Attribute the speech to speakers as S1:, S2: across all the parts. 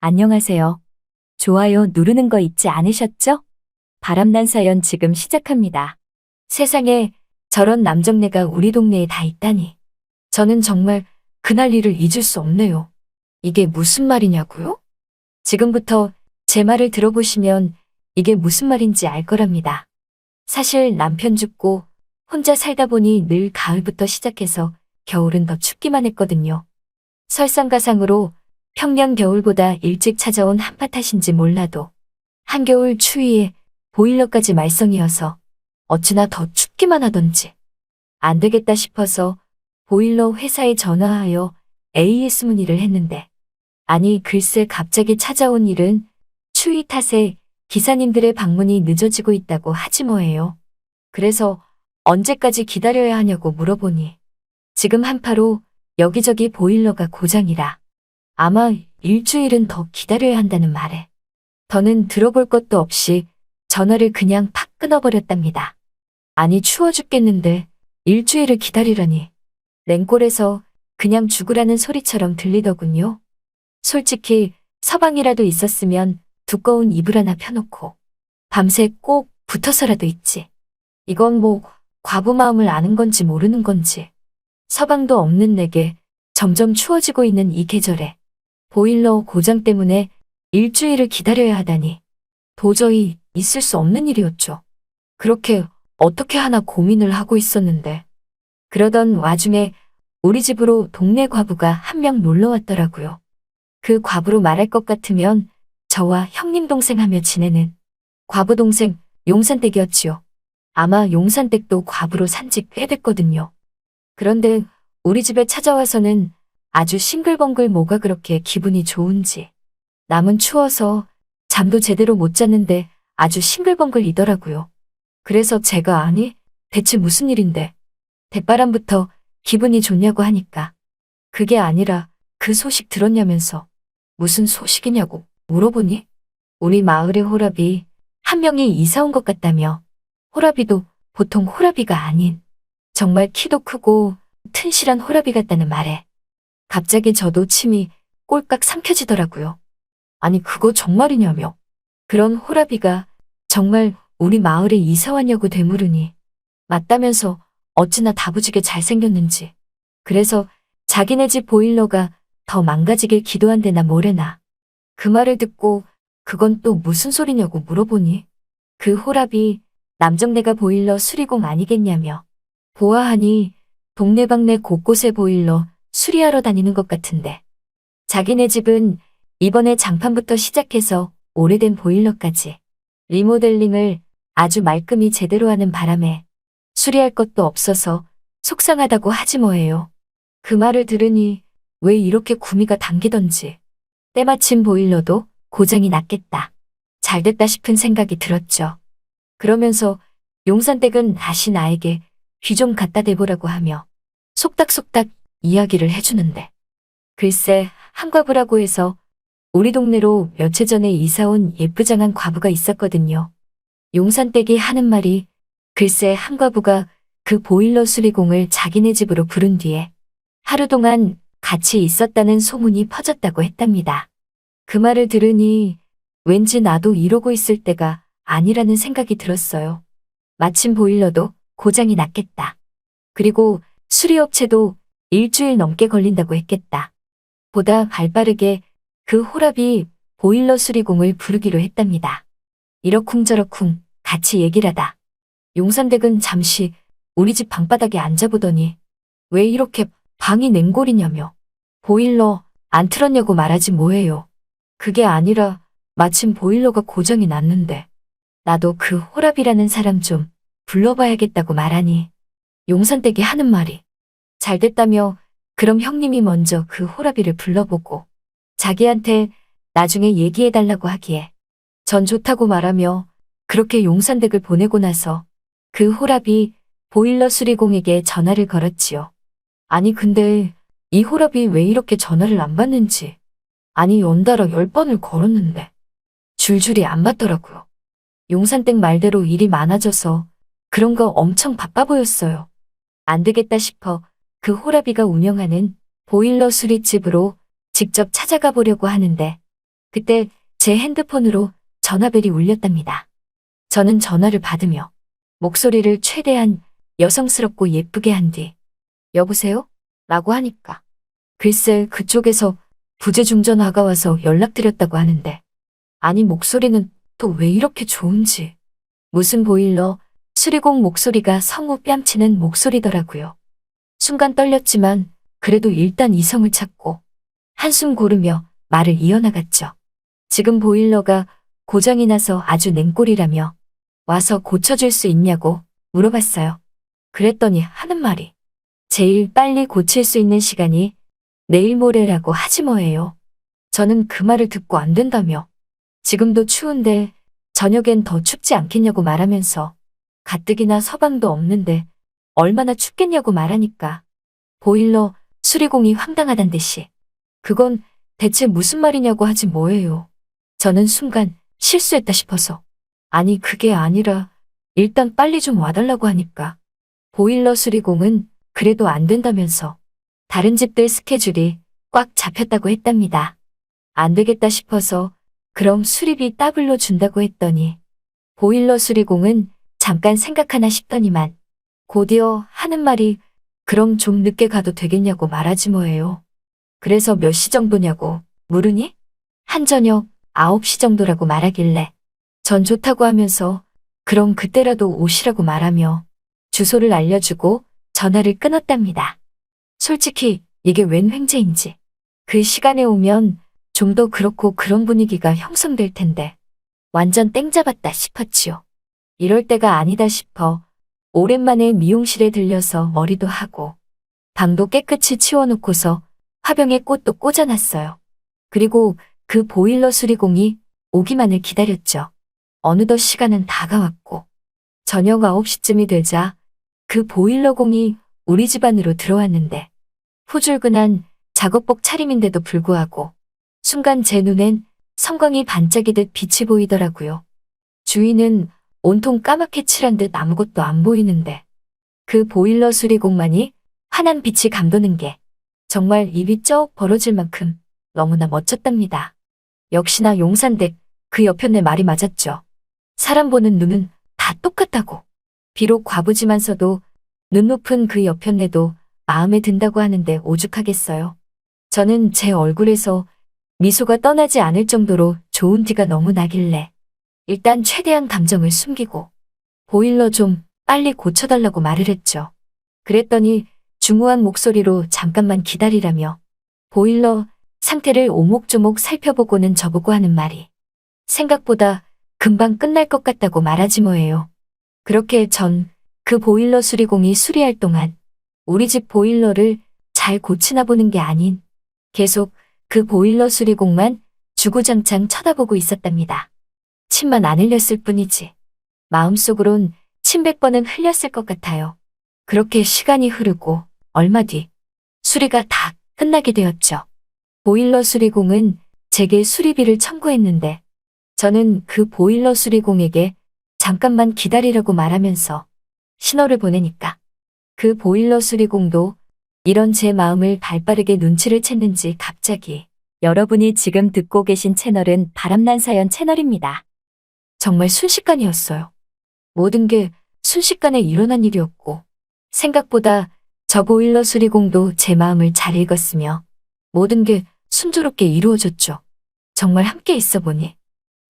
S1: 안녕하세요. 좋아요 누르는 거 잊지 않으셨죠? 바람난 사연 지금 시작합니다. 세상에 저런 남정네가 우리 동네에 다 있다니. 저는 정말 그날 일을 잊을 수 없네요. 이게 무슨 말이냐고요? 지금부터 제 말을 들어보시면 이게 무슨 말인지 알 거랍니다. 사실 남편 죽고 혼자 살다 보니 늘 가을부터 시작해서 겨울은 더 춥기만 했거든요. 설상가상으로 평년 겨울보다 일찍 찾아온 한파 탓인지 몰라도 한겨울 추위에 보일러까지 말썽이어서 어찌나 더 춥기만 하던지 안 되겠다 싶어서 보일러 회사에 전화하여 AS 문의를 했는데 아니 글쎄 갑자기 찾아온 일은 추위 탓에 기사님들의 방문이 늦어지고 있다고 하지 뭐예요. 그래서 언제까지 기다려야 하냐고 물어보니 지금 한파로 여기저기 보일러가 고장이라 아마 일주일은 더 기다려야 한다는 말에 더는 들어볼 것도 없이 전화를 그냥 팍 끊어버렸답니다. 아니 추워 죽겠는데 일주일을 기다리라니 냉골에서 그냥 죽으라는 소리처럼 들리더군요. 솔직히 서방이라도 있었으면 두꺼운 이불 하나 펴놓고 밤새 꼭 붙어서라도 있지. 이건 뭐 과부 마음을 아는 건지 모르는 건지 서방도 없는 내게 점점 추워지고 있는 이 계절에 보일러 고장 때문에 일주일을 기다려야 하다니 도저히 있을 수 없는 일이었죠. 그렇게 어떻게 하나 고민을 하고 있었는데 그러던 와중에 우리 집으로 동네 과부가 한 명 놀러 왔더라고요. 그 과부로 말할 것 같으면 저와 형님 동생 하며 지내는 과부 동생 용산댁이었지요. 아마 용산댁도 과부로 산지 꽤 됐거든요. 그런데 우리 집에 찾아와서는 아주 싱글벙글 뭐가 그렇게 기분이 좋은지 남은 추워서 잠도 제대로 못 잤는데 아주 싱글벙글이더라고요. 그래서 제가 아니 대체 무슨 일인데 대바람부터 기분이 좋냐고 하니까 그게 아니라 그 소식 들었냐면서 무슨 소식이냐고 물어보니 우리 마을의 호랍이 한 명이 이사 온 것 같다며 호랍이도 보통 호랍이가 아닌 정말 키도 크고 튼실한 호랍이 같다는 말에 갑자기 저도 침이 꼴깍 삼켜지더라고요. 아니 그거 정말이냐며 그런 호랍이가 정말 우리 마을에 이사 왔냐고 되물으니 맞다면서 어찌나 다부지게 잘생겼는지 그래서 자기네 집 보일러가 더 망가지길 기도한대나 뭐래나 그 말을 듣고 그건 또 무슨 소리냐고 물어보니 그 호랍이 남정네가 보일러 수리공 아니겠냐며 보아하니 동네방네 곳곳에 보일러 수리하러 다니는 것 같은데 자기네 집은 이번에 장판부터 시작해서 오래된 보일러까지 리모델링을 아주 말끔히 제대로 하는 바람에 수리할 것도 없어서 속상하다고 하지 뭐예요. 그 말을 들으니 왜 이렇게 구미가 당기던지 때마침 보일러도 고장이 났겠다. 잘됐다 싶은 생각이 들었죠. 그러면서 용산댁은 다시 나에게 귀 좀 갖다 대보라고 하며 속닥속닥 이야기를 해주는데 글쎄 한과부라고 해서 우리 동네로 며칠 전에 이사온 예쁘장한 과부가 있었거든요. 용산댁이 하는 말이 글쎄 한과부가 그 보일러 수리공을 자기네 집으로 부른 뒤에 하루 동안 같이 있었다는 소문이 퍼졌다고 했답니다. 그 말을 들으니 왠지 나도 이러고 있을 때가 아니라는 생각이 들었어요. 마침 보일러도 고장이 났겠다. 그리고 수리업체도 일주일 넘게 걸린다고 했겠다. 보다 발빠르게 그 호랍이 보일러 수리공을 부르기로 했답니다. 이러쿵저러쿵 같이 얘기를 하다 용산댁은 잠시 우리 집 방바닥에 앉아보더니 왜 이렇게 방이 냉골이냐며 보일러 안 틀었냐고 말하지 뭐예요. 그게 아니라 마침 보일러가 고장이 났는데 나도 그 호랍이라는 사람 좀 불러봐야겠다고 말하니 용산댁이 하는 말이 잘됐다며 그럼 형님이 먼저 그 호랍이를 불러보고 자기한테 나중에 얘기해달라고 하기에 전 좋다고 말하며 그렇게 용산댁을 보내고 나서 그 호랍이 보일러 수리공에게 전화를 걸었지요. 아니 근데 이 호랍이 왜 이렇게 전화를 안 받는지 아니 연달아 10번을 걸었는데 줄줄이 안 받더라고요. 용산댁 말대로 일이 많아져서 그런 거 엄청 바빠 보였어요. 안 되겠다 싶어 그 호랍이가 운영하는 보일러 수리집으로 직접 찾아가 보려고 하는데 그때 제 핸드폰으로 전화벨이 울렸답니다. 저는 전화를 받으며 목소리를 최대한 여성스럽고 예쁘게 한 뒤 여보세요? 라고 하니까 글쎄 그쪽에서 부재중전화가 와서 연락드렸다고 하는데 아니 목소리는 또 왜 이렇게 좋은지 무슨 보일러 수리공 목소리가 성우 뺨치는 목소리더라고요. 순간 떨렸지만 그래도 일단 이성을 찾고 한숨 고르며 말을 이어나갔죠. 지금 보일러가 고장이 나서 아주 냉골이라며 와서 고쳐줄 수 있냐고 물어봤어요. 그랬더니 하는 말이 제일 빨리 고칠 수 있는 시간이 내일 모레라고 하지 뭐예요. 저는 그 말을 듣고 안 된다며 지금도 추운데 저녁엔 더 춥지 않겠냐고 말하면서 가뜩이나 서방도 없는데 얼마나 춥겠냐고 말하니까 보일러 수리공이 황당하단 듯이 그건 대체 무슨 말이냐고 하지 뭐예요. 저는 순간 실수했다 싶어서 아니 그게 아니라 일단 빨리 좀 와달라고 하니까 보일러 수리공은 그래도 안 된다면서 다른 집들 스케줄이 꽉 잡혔다고 했답니다. 안 되겠다 싶어서 그럼 수리비 더블로 준다고 했더니 보일러 수리공은 잠깐 생각하나 싶더니만 곧이어 하는 말이 그럼 좀 늦게 가도 되겠냐고 말하지 뭐예요. 그래서 몇 시 정도냐고 물으니 한저녁 9시 정도라고 말하길래 전 좋다고 하면서 그럼 그때라도 오시라고 말하며 주소를 알려주고 전화를 끊었답니다. 솔직히 이게 웬 횡재인지 그 시간에 오면 좀 더 그렇고 그런 분위기가 형성될 텐데 완전 땡 잡았다 싶었지요. 이럴 때가 아니다 싶어 오랜만에 미용실에 들려서 머리도 하고 방도 깨끗이 치워놓고서 화병에 꽃도 꽂아놨어요. 그리고 그 보일러 수리공이 오기만을 기다렸죠. 어느덧 시간은 다가왔고 저녁 9시쯤이 되자 그 보일러공이 우리 집 안으로 들어왔는데 후줄근한 작업복 차림인데도 불구하고 순간 제 눈엔 성광이 반짝이듯 빛이 보이더라고요. 주위는 온통 까맣게 칠한 듯 아무것도 안 보이는데 그 보일러 수리공만이 환한 빛이 감도는 게 정말 입이 쩍 벌어질 만큼 너무나 멋졌답니다. 역시나 용산댁 그 여편네 말이 맞았죠. 사람 보는 눈은 다 똑같다고. 비록 과부지만서도 눈 높은 그 여편네도 마음에 든다고 하는데 오죽하겠어요. 저는 제 얼굴에서 미소가 떠나지 않을 정도로 좋은 티가 너무 나길래 일단 최대한 감정을 숨기고 보일러 좀 빨리 고쳐달라고 말을 했죠. 그랬더니 중후한 목소리로 잠깐만 기다리라며 보일러 상태를 오목조목 살펴보고는 저보고 하는 말이 생각보다 금방 끝날 것 같다고 말하지 뭐예요. 그렇게 전 그 보일러 수리공이 수리할 동안 우리 집 보일러를 잘 고치나 보는 게 아닌 계속 그 보일러 수리공만 주구장창 쳐다보고 있었답니다. 침만 안 흘렸을 뿐이지 마음속으론 침 100번은 흘렸을 것 같아요. 그렇게 시간이 흐르고 얼마 뒤 수리가 다 끝나게 되었죠. 보일러 수리공은 제게 수리비를 청구했는데 저는 그 보일러 수리공에게 잠깐만 기다리라고 말하면서 신호를 보내니까 그 보일러 수리공도 이런 제 마음을 발빠르게 눈치를 챘는지 갑자기 여러분이 지금 듣고 계신 채널은 바람난 사연 채널입니다. 정말 순식간이었어요. 모든 게 순식간에 일어난 일이었고 생각보다 저 보일러 수리공도 제 마음을 잘 읽었으며 모든 게 순조롭게 이루어졌죠. 정말 함께 있어 보니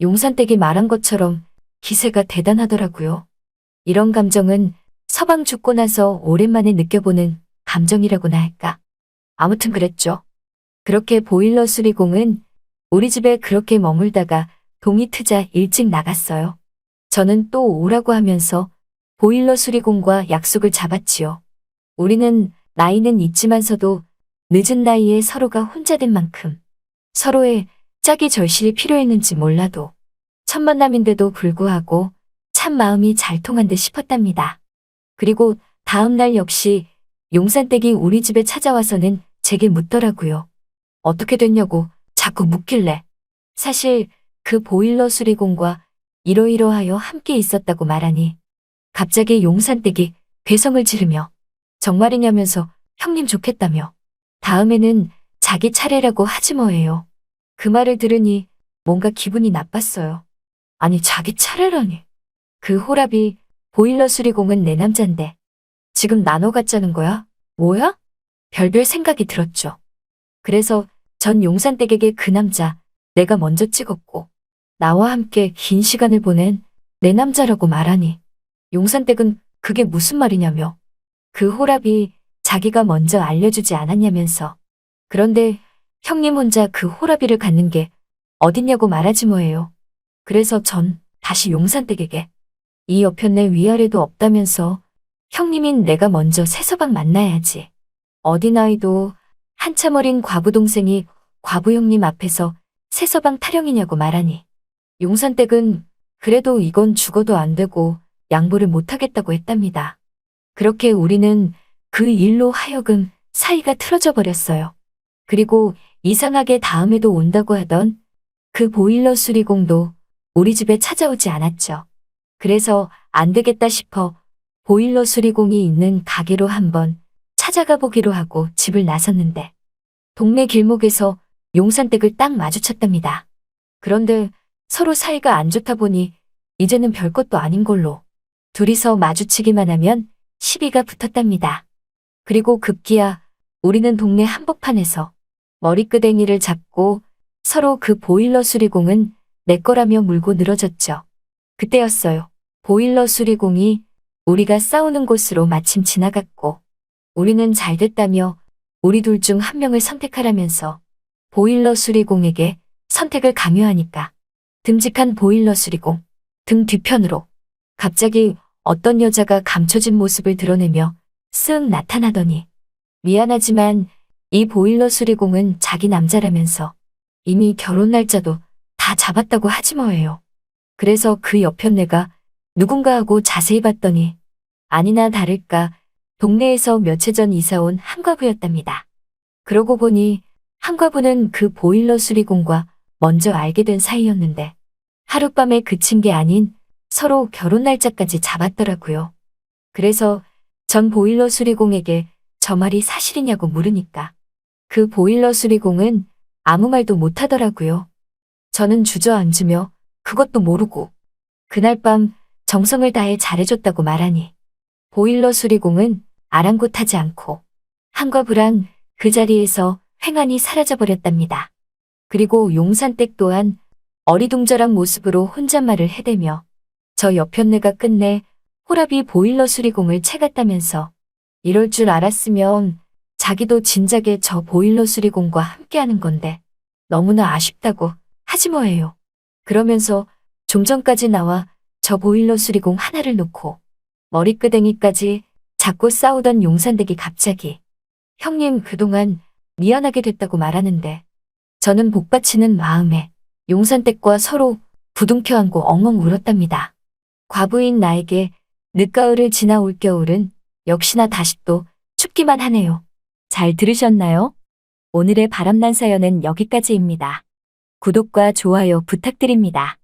S1: 용산댁이 말한 것처럼 기세가 대단하더라고요. 이런 감정은 서방 죽고 나서 오랜만에 느껴보는 감정이라고나 할까. 아무튼 그랬죠. 그렇게 보일러 수리공은 우리 집에 그렇게 머물다가 동이 트자 일찍 나갔어요. 저는 또 오라고 하면서 보일러 수리공과 약속을 잡았지요. 우리는 나이는 있지만서도 늦은 나이에 서로가 혼자 된 만큼 서로의 짝이 절실히 필요했는지 몰라도 첫 만남인데도 불구하고 참 마음이 잘 통한 듯 싶었답니다. 그리고 다음 날 역시 용산댁이 우리 집에 찾아와서는 제게 묻더라고요. 어떻게 됐냐고 자꾸 묻길래 사실 그 보일러 수리공과 이러이러하여 함께 있었다고 말하니 갑자기 용산댁이 괴성을 지르며 정말이냐면서 형님 좋겠다며 다음에는 자기 차례라고 하지 뭐예요. 그 말을 들으니 뭔가 기분이 나빴어요. 아니, 자기 차례라니. 그 호랍이 보일러 수리공은 내 남잔데 지금 나눠 갖자는 거야? 뭐야? 별별 생각이 들었죠. 그래서 전 용산댁에게 그 남자 내가 먼저 찍었고 나와 함께 긴 시간을 보낸 내 남자라고 말하니 용산댁은 그게 무슨 말이냐며 그 호랍이 자기가 먼저 알려주지 않았냐면서 그런데 형님 혼자 그 호랍이를 갖는 게 어딨냐고 말하지 뭐예요. 그래서 전 다시 용산댁에게 이 여편네 위아래도 없다면서 형님인 내가 먼저 새서방 만나야지. 어디 나이도 한참 어린 과부 동생이 과부 형님 앞에서 새서방 타령이냐고 말하니 용산댁은 그래도 이건 죽어도 안 되고 양보를 못하겠다고 했답니다. 그렇게 우리는 그 일로 하여금 사이가 틀어져 버렸어요. 그리고 이상하게 다음에도 온다고 하던 그 보일러 수리공도 우리 집에 찾아오지 않았죠. 그래서 안 되겠다 싶어 보일러 수리공이 있는 가게로 한번 찾아가 보기로 하고 집을 나섰는데 동네 길목에서 용산댁을 딱 마주쳤답니다. 그런데 서로 사이가 안 좋다 보니 이제는 별것도 아닌 걸로 둘이서 마주치기만 하면 시비가 붙었답니다. 그리고 급기야 우리는 동네 한복판에서 머리끄댕이를 잡고 서로 그 보일러 수리공은 내 거라며 물고 늘어졌죠. 그때였어요. 보일러 수리공이 우리가 싸우는 곳으로 마침 지나갔고 우리는 잘 됐다며 우리 둘 중 한 명을 선택하라면서 보일러 수리공에게 선택을 강요하니까 듬직한 보일러 수리공 등 뒤편으로 갑자기 어떤 여자가 감춰진 모습을 드러내며 쓱 나타나더니 미안하지만 이 보일러 수리공은 자기 남자라면서 이미 결혼 날짜도 다 잡았다고 하지 뭐예요. 그래서 그 여편네가 누군가 하고 자세히 봤더니 아니나 다를까 동네에서 며칠 전 이사 온 한과부였답니다. 그러고 보니 한과부는 그 보일러 수리공과 먼저 알게 된 사이였는데 하룻밤에 그친 게 아닌 서로 결혼 날짜까지 잡았더라고요. 그래서 전 보일러 수리공에게 저 말이 사실이냐고 물으니까 그 보일러 수리공은 아무 말도 못하더라고요. 저는 주저앉으며 그것도 모르고 그날 밤 정성을 다해 잘해줬다고 말하니 보일러 수리공은 아랑곳하지 않고 한과부랑 그 자리에서 횡하니 사라져버렸답니다. 그리고 용산댁 또한 어리둥절한 모습으로 혼잣말을 해대며 저 여편네가 끝내 호랍이 보일러 수리공을 채갔다면서 이럴 줄 알았으면 자기도 진작에 저 보일러 수리공과 함께하는 건데 너무나 아쉽다고 하지 뭐예요. 그러면서 좀 전까지 나와 저 보일러 수리공 하나를 놓고 머리끄댕이까지 잡고 싸우던 용산댁이 갑자기 형님 그동안 미안하게 됐다고 말하는데 저는 복받치는 마음에 용산댁과 서로 부둥켜 안고 엉엉 울었답니다. 과부인 나에게 늦가을을 지나 올겨울은 역시나 다시 또 춥기만 하네요. 잘 들으셨나요? 오늘의 바람난 사연은 여기까지입니다. 구독과 좋아요 부탁드립니다.